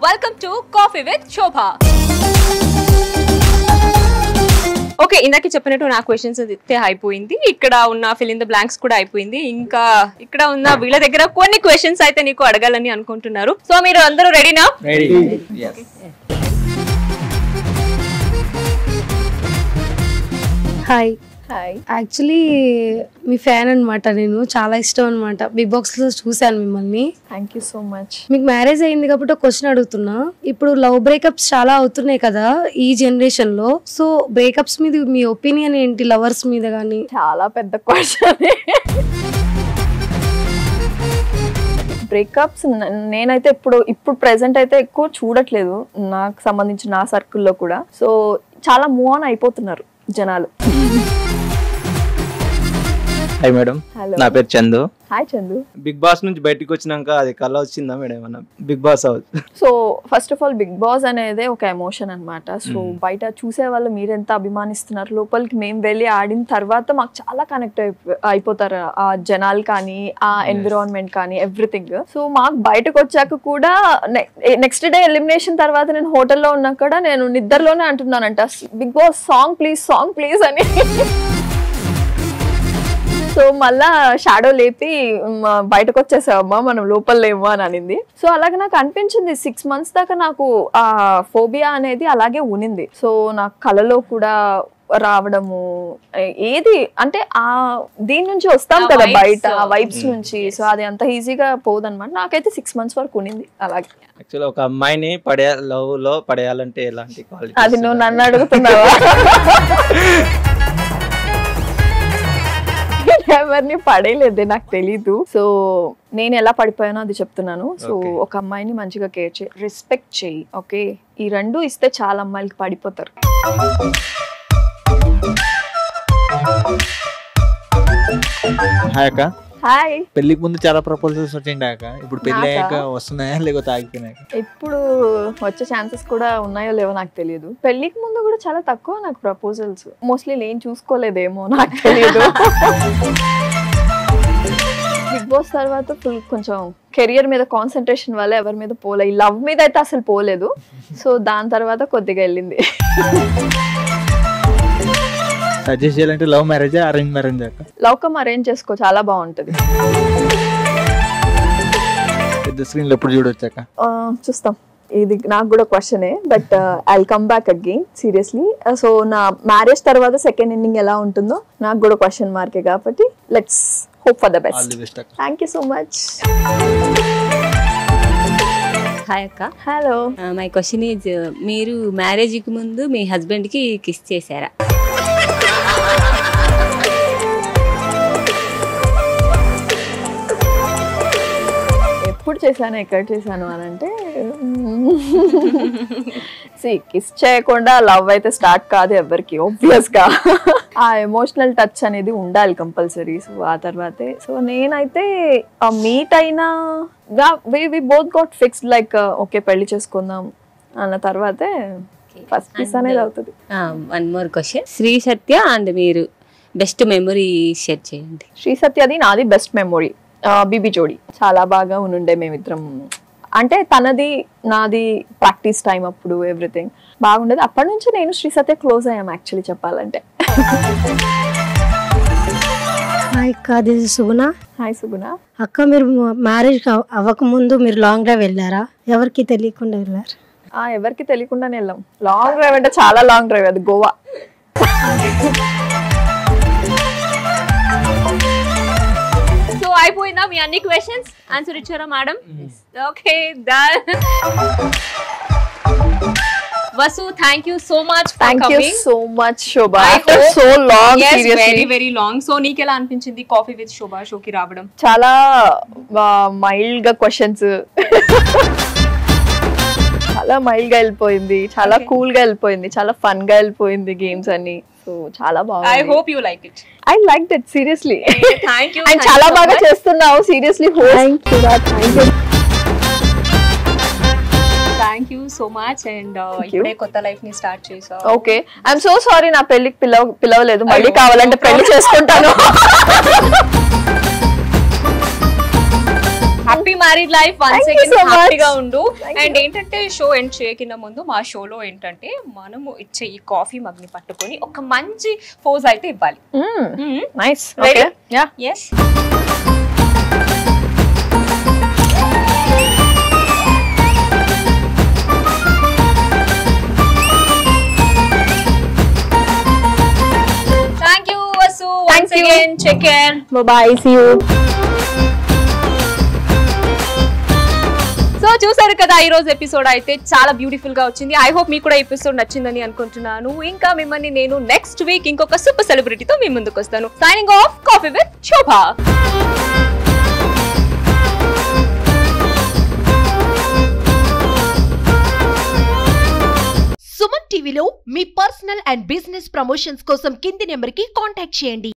Welcome to Coffee with Shobha. Okay, ఇందాక చెప్పినట్టు నా క్వశ్చన్స్ అయితే అయిపోయింది. ఇక్కడ ఉన్న ఫిల్ ఇన్ ద బ్లాంక్స్ కూడా అయిపోయింది. ఇంకా ఇక్కడ ఉన్న వీళ్ళ దగ్గర కొన్ని క్వశ్చన్స్ అయితే నీకు అడగాలని అనుకుంటున్నారు. సో మీరు అందరూ రెడీనా? రెడీ. హాయ్ యాక్చువల్లీ మీ ఫ్యాన్ అనమాట. నేను చాలా ఇష్టం అనమాట. బిగ్ బాక్స్ లో చూసాను మిమ్మల్ని. Thank you so much. మీకు మ్యారేజ్ అయింది కాబట్టి ఒక క్వశ్చన్ అడుగుతున్నా. ఇప్పుడు లవ్ బ్రేకప్స్ చాలా అవుతున్నాయి కదా ఈ జనరేషన్ లో. సో బ్రేకప్స్ మీద మీ ఒపీనియన్ ఏంటి? లవర్స్ మీద కానీ. చాలా పెద్ద క్వశ్చన్. బ్రేకప్స్ నేనైతే ఇప్పుడు ప్రెసెంట్ అయితే ఎక్కువ చూడట్లేదు, నాకు సంబంధించిన నా సర్కిల్లో కూడా. సో చాలా మూవ్ ఆన్ అయిపోతున్నారు జనాలు. హాయ్ మేడం, నా పేరు Chandu. Hi Chandu. Bigg Boss నుంచి బయటకు వచ్చినాక అది కళ వచ్చిందా మేడం ఏమన్నా? Bigg Boss house. So first of all Bigg Boss అనేది ఒక ఎమోషన్ అనమాట. సో బయట చూసే వాళ్ళు మీరెంత అభిమానిస్తున్నారు, లోపలికి మేము వెళ్ళి ఆడిన తర్వాత మాకు చాలా కనెక్ట్ అయిపోతారు ఆ జనాలు కానీ, ఆ ఎన్విరాన్మెంట్ కానీ, ఎవ్రీథింగ్. సో మాకు బయటకు వచ్చాక కూడా నెక్స్ట్ డే ఎలిమినేషన్ తర్వాత నేను హోటల్లో ఉన్నా కూడా నేను నిద్రలోనే అంటున్నానంట, బిగ్ బాస్ సాంగ్ ప్లీజ్ అని. సో మళ్ళా షాడో లేపి బయటకు వచ్చేసావమ్మా, మనం లోపల లేమో అని అనింది. సో అలాగే నాకు అనిపించింది 6 months దాకా నాకు ఆ ఫోబియా అనేది అలాగే ఉనింది. సో నాకు కళలో కూడా రావడము ఏది అంటే ఆ దీని నుంచి వస్తాం కదా బయట, ఆ వైబ్స్ నుంచి. సో అది అంత ఈజీగా పోదనమాట. నాకైతే 6 months వరకు ఉనింది అలాగే. యాక్చువల్లీ ఒక అమ్మాయిని లవ్ లో పడేయాలంటే ఎలాంటి క్వాలిటీ? అది నువ్వు నన్ను అడుగుతున్నావా? ఎవరిని పడేయలేదే, నాకు తెలీదు. సో నేను ఎలా పడిపోయానో అది చెప్తున్నాను. సో ఒక అమ్మాయిని మంచిగా కేర్ చేయి, రెస్పెక్ట్ చేయి. ఓకే, ఈ 2 ఇస్తే చాలా అమ్మాయిలకి పడిపోతారు. హాయ్ అక్క. హాయ్. పెళ్లికి ముందు చాలా ప్రపోజల్స్ వచ్చిండే అక్క, ఇప్పుడు పెళ్లి అయ్యాక వస్తున్నాయా లేకపోతే ఆగిపోయినాయి? ఇప్పుడు వచ్చే ఛాన్సెస్ కూడా ఉన్నాయో లేవో నాకు తెలియదు. పెళ్లికి ముందు కూడా చాలా తక్కువ నాకు ప్రపోజల్స్. మోస్ట్లీ నేను చూసుకోలేదేమో, నాకు తెలియదు. బిగ్ బాస్ తర్వాత ఫుల్ కొంచెం కెరియర్ మీద కాన్సన్ట్రేషన్ వల్ల ఎవరి మీద పోలే, ఈ లవ్ మీద అయితే అసలు పోలేదు. సో దాని తర్వాత కొద్దిగా వెళ్ళింది. సజెస్ట్ చేయాలంటే లవ్ మ్యారేజ్, అరేంజ్ మ్యారేజ్ అక్క? లవ్ కమ్ అరేంజ్ చేసుకో, చాలా బాగుంటది. పెద్ద స్క్రీన్ లో ఎప్పుడు చూడొచ్చు అక్క? చూస్తాం. ఇది నాకు కూడా క్వశ్చనే, but I will come back again seriously. So నా మ్యారేజ్ తర్వాత సెకండ్ ఇన్నింగ్ ఎలా ఉంటుందో నాకు కూడా క్వశ్చన్ మార్కే, కాబట్టి let's hope for the best. Thank you so much. Hi అక్క. హలో. మై క్వశ్చన్ ఈజ్, మీరు మ్యారేజ్ కి ముందు మీ హస్బెండ్ కి కిస్ చేశారా? ఎప్పుడు చేశాను, ఎక్కడ చేశాను అని అంటే, కిస్ చేయకుండా లవ్ అయితే స్టార్ట్ కాదు ఎవరికి, ఆబ్వియస్ గా. ఆ ఎమోషనల్ టచ్ అనేది ఉండాలి కంపల్సరీ. సో ఆ తర్వాతే. సో నేనైతే మీట్ అయినా we both got fixed, like okay పెళ్లి చేసుకుందాం అన్న తర్వాతే ఫస్ట్ కిస్ అనేది అవుతుంది. One more question, Sri Satya and మీరు బెస్ట్ మెమరీ షేర్ చేయండి. శ్రీ సత్యది నాది బెస్ట్ మెమొరీ. బీబీ జోడి చాలా బాగా ఉండే మేమిద్దరం. అంటే తనది నాది ప్రాక్టీస్ టైం అప్పుడు ఎవ్రీథింగ్ బాగుండేది. అప్పటి నుంచి నేను శ్రీ సత్య క్లోజ్ అయ్యాం యాక్చువల్లీ చెప్పాలంటే. హాయ్ అక్క, దిస్ ఇస్ సుగుణ. హాయ్ సుగుణ. అక్క, మీరు మ్యారేజ్ అవ్వక ముందు మీరు లాంగ్ డ్రైవ్ వెళ్ళారా? ఎవరికి తెలియకుండా వెళ్ళారు? ఎవరికి తెలియకుండానే వెళ్ళాం. లాంగ్ డ్రైవ్ అంటే చాలా లాంగ్ డ్రైవ్, అది గోవా. సో అయిపోయిందా మీ అన్ని క్వశ్చన్స్? ఆన్సర్ ఇచ్చారా madam? Okay, done. Vasu, thank you so much for coming. Thank you so much, Shobha. After so long, yes, seriously. very long. So నీకు ఎలా అనిపించింది కాఫీ విత్ శోభా షోకి రావడం? చాలా మైల్డ్ గా క్వశ్చన్స్, చాలా మైల్డ్ గా వెళ్ళిపోయింది, చాలా కూల్ గా వెళ్ళిపోయింది, చాలా ఫన్ గా వెళ్ళిపోయింది గేమ్స్ అన్ని. సో చాలా బాగుంది. I hope you like it. I liked it seriously. Thank you. And చాలా బాగా చేస్తున్నావు seriously. Thank you. Thank you so much. And ఇప్పుడే కొత్త లైఫ్ ని స్టార్ట్ చేసావు. ఓకే, ఐఎమ్ సో సారీ నా పెళ్లికి పిలవలేదు. మళ్ళీ కావాలంటే పెళ్లి చేసుకుంటాను. Happy married life once Thank you again so much. హ్యాపీగా ఉండు. Thank అండ్ ఏంటంటే షో ఎండ్ చేయకింద ముందు మా షోలో ఏంటంటే మనము ఇచ్చే ఈ కాఫీ మగ్ ని పట్టుకొని ఒక మంచి పోజ్ అయితే ఇవ్వాలి. Nice. Ready? Yeah. Yes. Thank you, Vasu. Once again, take care. Bye. See you. So చూసారు కదా ఈ రోజు ఎపిసోడ్ అయితే చాలా బ్యూటిఫుల్ గా వచ్చింది. ఐ హోప్ మీకు కూడా ఎపిసోడ్ నచ్చిందని అనుకుంటున్నాను. ఇంకా మిమ్మల్ని నేను నెక్స్ట్ వీక్ ఇంకొక సూపర్ సెలబ్రిటీతో మీ ముందుకు వస్తాను. సైనింగ్ ఆఫ్, కాఫీ విత్ శోభ. సుమన్ టీవీలో మీ పర్సనల్ అండ్ బిజినెస్ ప్రమోషన్స్ కోసం కింది నెంబర్ కి కాంటాక్ట్ చేయండి.